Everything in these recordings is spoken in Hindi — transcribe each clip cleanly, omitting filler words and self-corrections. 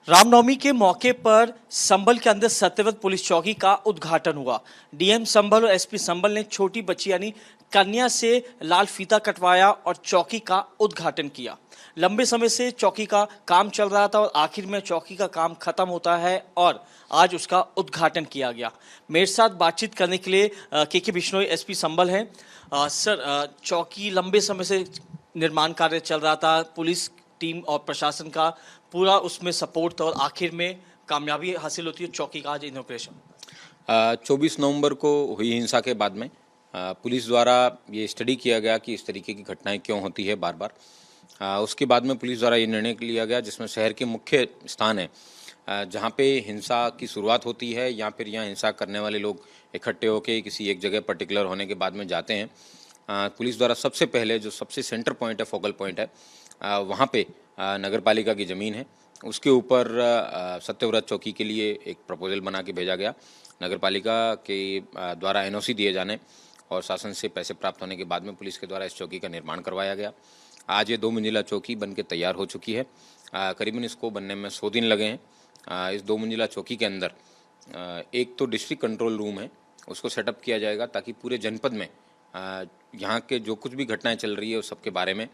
रामनवमी के मौके पर संभल के अंदर सत्यव्रत पुलिस चौकी का उद्घाटन हुआ। डीएम संभल और एसपी संभल ने छोटी बच्ची यानी कन्या से लाल फीता कटवाया और चौकी का उद्घाटन किया। लंबे समय से चौकी का काम चल रहा था और आखिर में चौकी का काम खत्म होता है और आज उसका उद्घाटन किया गया। मेरे साथ बातचीत करने के लिए के बिश्नोई एसपी संभल हैं। सर, चौकी लंबे समय से निर्माण कार्य चल रहा था, पुलिस टीम और प्रशासन का पूरा उसमें सपोर्ट था और आखिर में कामयाबी हासिल होती है चौकी का आज इनॉग्रेशन। 24 नवंबर को हुई हिंसा के बाद में पुलिस द्वारा ये स्टडी किया गया कि इस तरीके की घटनाएं क्यों होती है बार बार। उसके बाद में पुलिस द्वारा ये निर्णय लिया गया जिसमें शहर के मुख्य स्थान है जहाँ पे हिंसा की शुरुआत होती है या फिर यहाँ हिंसा करने वाले लोग इकट्ठे होकर किसी एक जगह पर्टिकुलर होने के बाद में जाते हैं। पुलिस द्वारा सबसे पहले जो सबसे सेंटर पॉइंट है, फोकल पॉइंट है, वहाँ पे नगर पालिका की ज़मीन है, उसके ऊपर सत्यव्रत चौकी के लिए एक प्रपोजल बना के भेजा गया। नगर पालिका के द्वारा एनओसी दिए जाने और शासन से पैसे प्राप्त होने के बाद में पुलिस के द्वारा इस चौकी का निर्माण करवाया गया। आज ये 2 मंजिला चौकी बन के तैयार हो चुकी है। करीबन इसको बनने में 100 दिन लगे हैं। इस 2 मंजिला चौकी के अंदर एक तो डिस्ट्रिक्ट कंट्रोल रूम है, उसको सेटअप किया जाएगा ताकि पूरे जनपद में यहाँ के जो कुछ भी घटनाएं चल रही है उस सब के बारे में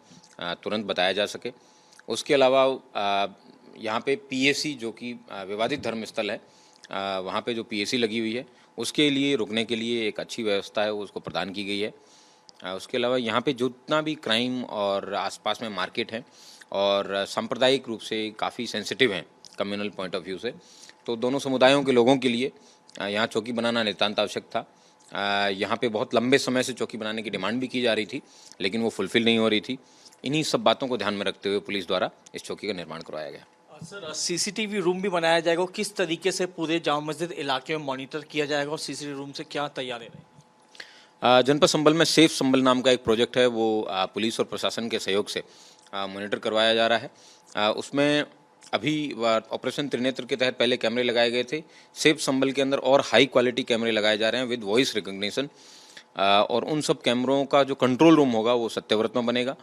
तुरंत बताया जा सके। उसके अलावा यहाँ पे पीएसी जो कि विवादित धर्म स्थल है, वहाँ पे जो पीएसी लगी हुई है उसके लिए रुकने के लिए एक अच्छी व्यवस्था है, उसको प्रदान की गई है। उसके अलावा यहाँ पे जितना भी क्राइम और आसपास में मार्केट है और सांप्रदायिक रूप से काफ़ी सेंसिटिव हैं कम्युनल पॉइंट ऑफ व्यू से, तो दोनों समुदायों के लोगों के लिए यहाँ चौकी बनाना नितांत आवश्यक था। यहाँ पे बहुत लंबे समय से चौकी बनाने की डिमांड भी की जा रही थी लेकिन वो फुलफिल नहीं हो रही थी। इन्हीं सब बातों को ध्यान में रखते हुए पुलिस द्वारा इस चौकी का निर्माण करवाया गया। सर, सीसीटीवी रूम भी बनाया जाएगा, किस तरीके से पूरे जामा मस्जिद इलाके में मॉनिटर किया जाएगा और सीसीटीवी रूम से क्या तैयारी रहेगी? जनपद संभल में सेफ संभल नाम का एक प्रोजेक्ट है, वो पुलिस और प्रशासन के सहयोग से मॉनिटर करवाया जा रहा है। उसमें अभी ऑपरेशन त्रिनेत्र के तहत पहले कैमरे लगाए गए थे। सेफ संभल के अंदर और हाई क्वालिटी कैमरे लगाए जा रहे हैं विद वॉइस रिकग्निशन, और उन सब कैमरों का जो कंट्रोल रूम होगा वो सत्यव्रत में बनेगा।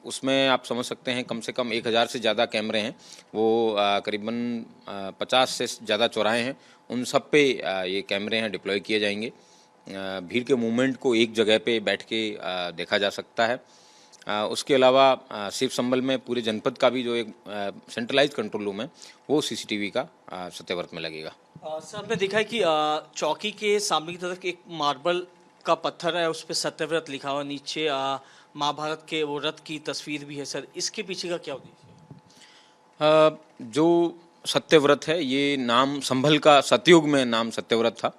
उसमें आप समझ सकते हैं कम से कम 1000 से ज़्यादा कैमरे हैं, वो करीबन 50 से ज़्यादा चौराहे हैं, उन सब पे ये कैमरे हैं डिप्लॉय किए जाएंगे। भीड़ के मूवमेंट को एक जगह पे बैठ के देखा जा सकता है। उसके अलावा सिर्फ संभल में पूरे जनपद का भी जो एक सेंट्रलाइज कंट्रोल रूम है वो सीसीटीवी का सत्यव्रत में लगेगा। सर, हमने देखा है कि चौकी के सामने की तरफ एक मार्बल का पत्थर है, उस पर सत्यव्रत लिखा हुआ, नीचे महाभारत के वो रथ की तस्वीर भी है। सर, इसके पीछे का क्या उद्देश्य है? जो सत्यव्रत है ये नाम संभल का सतयुग में नाम सत्यव्रत था।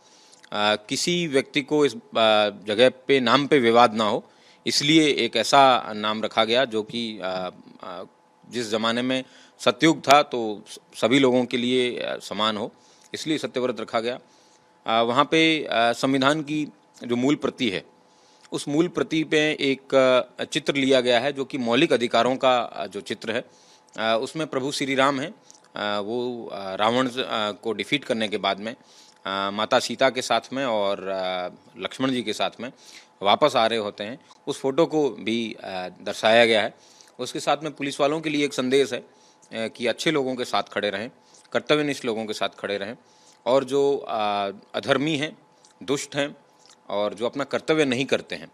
किसी व्यक्ति को इस जगह पे नाम पे विवाद ना हो इसलिए एक ऐसा नाम रखा गया जो कि जिस ज़माने में सतयुग था तो सभी लोगों के लिए समान हो, इसलिए सत्यव्रत रखा गया। वहाँ पे संविधान की जो मूल प्रति है उस मूल प्रति पे एक चित्र लिया गया है जो कि मौलिक अधिकारों का जो चित्र है। उसमें प्रभु श्री राम है, वो रावण को डिफीट करने के बाद में माता सीता के साथ में और लक्ष्मण जी के साथ में वापस आ रहे होते हैं, उस फोटो को भी दर्शाया गया है। उसके साथ में पुलिस वालों के लिए एक संदेश है कि अच्छे लोगों के साथ खड़े रहें, कर्तव्यनिष्ठ लोगों के साथ खड़े रहें, और जो अधर्मी हैं, दुष्ट हैं और जो अपना कर्तव्य नहीं करते हैं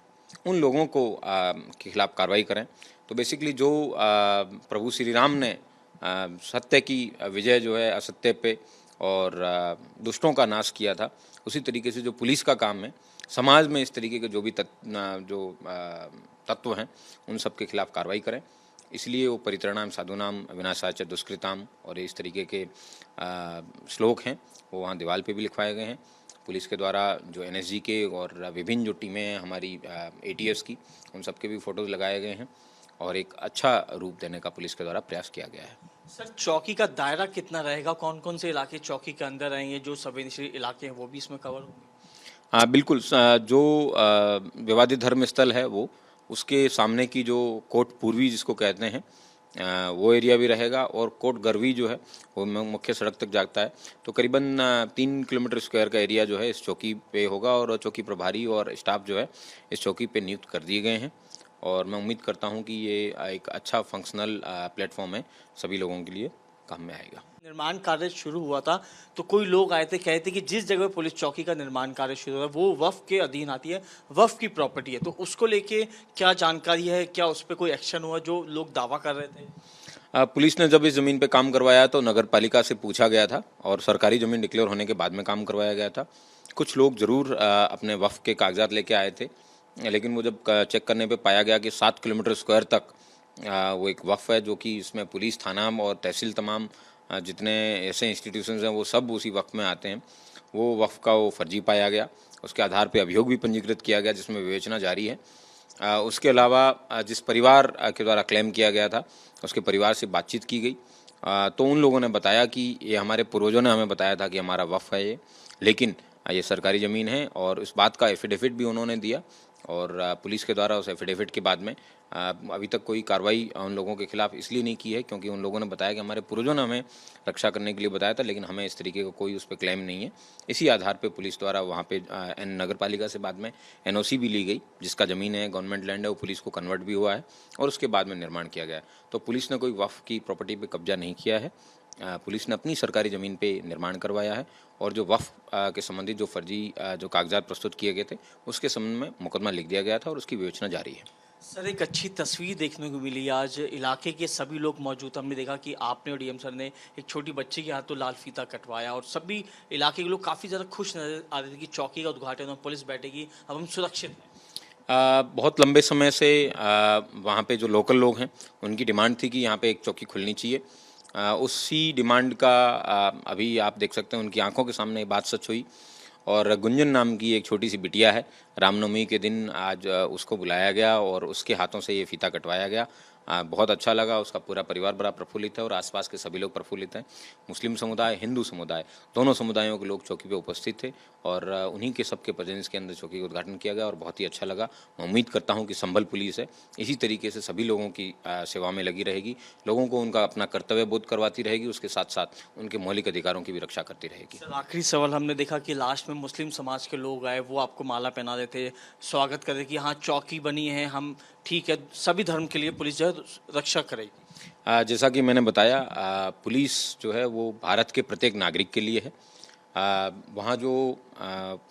उन लोगों को के खिलाफ कार्रवाई करें। तो बेसिकली जो प्रभु श्री राम ने सत्य की विजय जो है असत्य पे और दुष्टों का नाश किया था, उसी तरीके से जो पुलिस का काम है समाज में इस तरीके के जो भी तत्व हैं उन सब के खिलाफ कार्रवाई करें। इसलिए वो परित्राणाम साधूनाम विनाशाच दुष्कृताम और इस तरीके के श्लोक हैं वो वहाँ दीवार पे भी लिखवाए गए हैं। पुलिस के द्वारा जो एनएसजी के और विभिन्न जो टीमें हैं हमारी एटीएस की, उन सब के भी फोटोज़ लगाए गए हैं और एक अच्छा रूप देने का पुलिस के द्वारा प्रयास किया गया है। सर, चौकी का दायरा कितना रहेगा? कौन कौन से इलाके चौकी के अंदर रहेंगे? जो संवेदनशील इलाके हैं वो भी इसमें कवर होंगे? हाँ बिल्कुल, जो विवादित धर्म स्थल है वो उसके सामने की जो कोट पूर्वी जिसको कहते हैं वो एरिया भी रहेगा, और कोट गरवी जो है वो मुख्य सड़क तक जाता है। तो करीबन 3 किलोमीटर स्क्वायर का एरिया जो है इस चौकी पे होगा और चौकी प्रभारी और स्टाफ जो है इस चौकी पे नियुक्त कर दिए गए हैं और मैं उम्मीद करता हूँ कि ये एक अच्छा फंक्शनल प्लेटफॉर्म है सभी लोगों के लिए काम में आएगा। निर्माण कार्य शुरू हुआ था तो कोई लोग आए थे, कहे थे कि जिस जगह पुलिस चौकी का निर्माण कार्य शुरू हुआ वो वक्फ के अधीन आती है, वक्फ की प्रॉपर्टी है, तो उसको लेके क्या जानकारी है, क्या उस पर कोई एक्शन हुआ जो लोग दावा कर रहे थे? पुलिस ने जब इस ज़मीन पे काम करवाया तो नगर पालिका से पूछा गया था और सरकारी ज़मीन डिक्लेयर होने के बाद में काम करवाया गया था। कुछ लोग ज़रूर अपने वक्फ के कागजात लेके आए थे, लेकिन वो जब चेक करने पे पाया गया कि 7 किलोमीटर स्क्वायर तक वो एक वक्फ है, जो कि इसमें पुलिस, थाना और तहसील तमाम जितने ऐसे इंस्टीट्यूशंस हैं वो सब उसी वक्फ में आते हैं। वो वक्फ का वो फर्जी पाया गया। उसके आधार पे अभियोग भी पंजीकृत किया गया जिसमें विवेचना जारी है। उसके अलावा जिस परिवार के द्वारा क्लेम किया गया था उसके परिवार से बातचीत की गई तो उन लोगों ने बताया कि ये हमारे पूर्वजों ने हमें बताया था कि हमारा वक्फ है ये, लेकिन ये सरकारी ज़मीन है, और इस बात का एफिडेविट भी उन्होंने दिया। और पुलिस के द्वारा उस एफिडेविट के बाद में अभी तक कोई कार्रवाई उन लोगों के खिलाफ इसलिए नहीं की है क्योंकि उन लोगों ने बताया कि हमारे पूर्वजों ने हमें रक्षा करने के लिए बताया था, लेकिन हमें इस तरीके का कोई उस पर क्लेम नहीं है। इसी आधार पे पुलिस द्वारा वहाँ पे नगर पालिका से बाद में एनओसी भी ली गई, जिसका ज़मीन है, गवर्नमेंट लैंड है, वो पुलिस को कन्वर्ट भी हुआ है और उसके बाद में निर्माण किया गया है। तो पुलिस ने कोई वक्फ की प्रॉपर्टी पर कब्जा नहीं किया है। पुलिस ने अपनी सरकारी ज़मीन पे निर्माण करवाया है और जो वक्फ के संबंधित जो फर्जी जो कागजात प्रस्तुत किए गए थे उसके संबंध में मुकदमा लिख दिया गया था और उसकी विवेचना जारी है। सर, एक अच्छी तस्वीर देखने को मिली आज, इलाके के सभी लोग मौजूद। हमने देखा कि आपने और डीएम सर ने एक छोटी बच्ची के हाथों लाल फीता कटवाया और सभी इलाके के लोग काफ़ी ज़्यादा खुश नजर आ रहे थे कि चौकी का उद्घाटन और पुलिस बैठेगी, अब हम सुरक्षित हैं। बहुत लंबे समय से वहाँ पे जो लोकल लोग हैं उनकी डिमांड थी कि यहाँ पे एक चौकी खुलनी चाहिए। उसी डिमांड का अभी आप देख सकते हैं उनकी आंखों के सामने ये बात सच हुई। और गुंजन नाम की एक छोटी सी बिटिया है, रामनवमी के दिन आज उसको बुलाया गया और उसके हाथों से ये फीता कटवाया गया। बहुत अच्छा लगा, उसका पूरा परिवार बड़ा प्रफुल्लित है और आसपास के सभी लोग प्रफुल्लित हैं। मुस्लिम समुदाय, हिंदू समुदाय, दोनों समुदायों के लोग चौकी पे उपस्थित थे और उन्हीं के सबके प्रेजेंस के अंदर चौकी का उद्घाटन किया गया और बहुत ही अच्छा लगा। मैं उम्मीद करता हूँ कि संभल पुलिस है इसी तरीके से सभी लोगों की सेवा में लगी रहेगी, लोगों को उनका अपना कर्तव्य बोध करवाती रहेगी, उसके साथ साथ उनके मौलिक अधिकारों की भी रक्षा करती रहेगी। सर, आखिरी सवाल, हमने देखा कि लास्ट में मुस्लिम समाज के लोग आए, वो आपको माला पहना रहे थे, स्वागत कर रहे कि हाँ चौकी बनी है, हम ठीक है, सभी धर्म के लिए पुलिस जो है रक्षा करेगी। जैसा कि मैंने बताया, पुलिस जो है वो भारत के प्रत्येक नागरिक के लिए है। वहाँ जो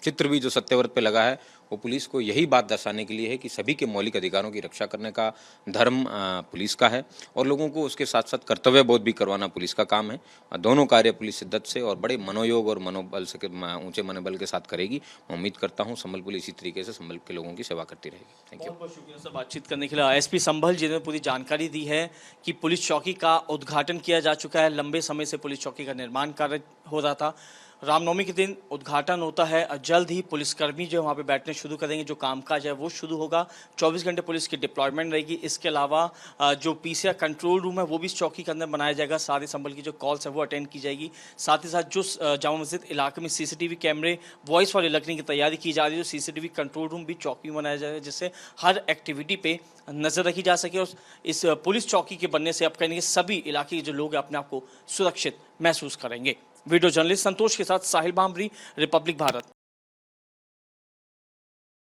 चित्र भी जो सत्यव्रत पे लगा है वो पुलिस को यही बात दर्शाने के लिए है कि सभी के मौलिक अधिकारों की रक्षा करने का धर्म पुलिस का है और लोगों को उसके साथ साथ कर्तव्य बोध भी करवाना पुलिस का काम है। दोनों कार्य पुलिस शिद्दत से और बड़े मनोयोग और मनोबल से ऊंचे मनोबल के साथ करेगी। मैं उम्मीद करता हूँ संभल पुलिस इसी तरीके से संभल के लोगों की सेवा करती रहेगी। Thank you. बहुत बहुत शुक्रिया सर बातचीत करने के लिए। एसपी संभल जिन्होंने पूरी जानकारी दी है कि पुलिस चौकी का उद्घाटन किया जा चुका है। लंबे समय से पुलिस चौकी का निर्माण कार्य हो रहा था, रामनवमी के दिन उद्घाटन होता है और जल्द ही पुलिसकर्मी जो वहाँ पे बैठने शुरू करेंगे, जो कामकाज है वो शुरू होगा। 24 घंटे पुलिस की डिप्लॉयमेंट रहेगी। इसके अलावा जो पीसीआर कंट्रोल रूम है वो भी इस चौकी के अंदर बनाया जाएगा। साथ ही संभल की जो कॉल्स है वो अटेंड की जाएगी। साथ ही साथ जो जामा मस्जिद इलाके में सीसीटीवी कैमरे वॉइस वाले लगने की तैयारी की जा रही है, जो सीसीटीवी कंट्रोल रूम भी चौकी में बनाया जाएगा जिससे हर एक्टिविटी पे नज़र रखी जा सके। और इस पुलिस चौकी के बनने से अब कहेंगे सभी इलाके के जो लोग हैं अपने आप को सुरक्षित महसूस करेंगे। वीडियो जर्नलिस्ट संतोष के साथ साहिल बामरी, रिपब्लिक भारत।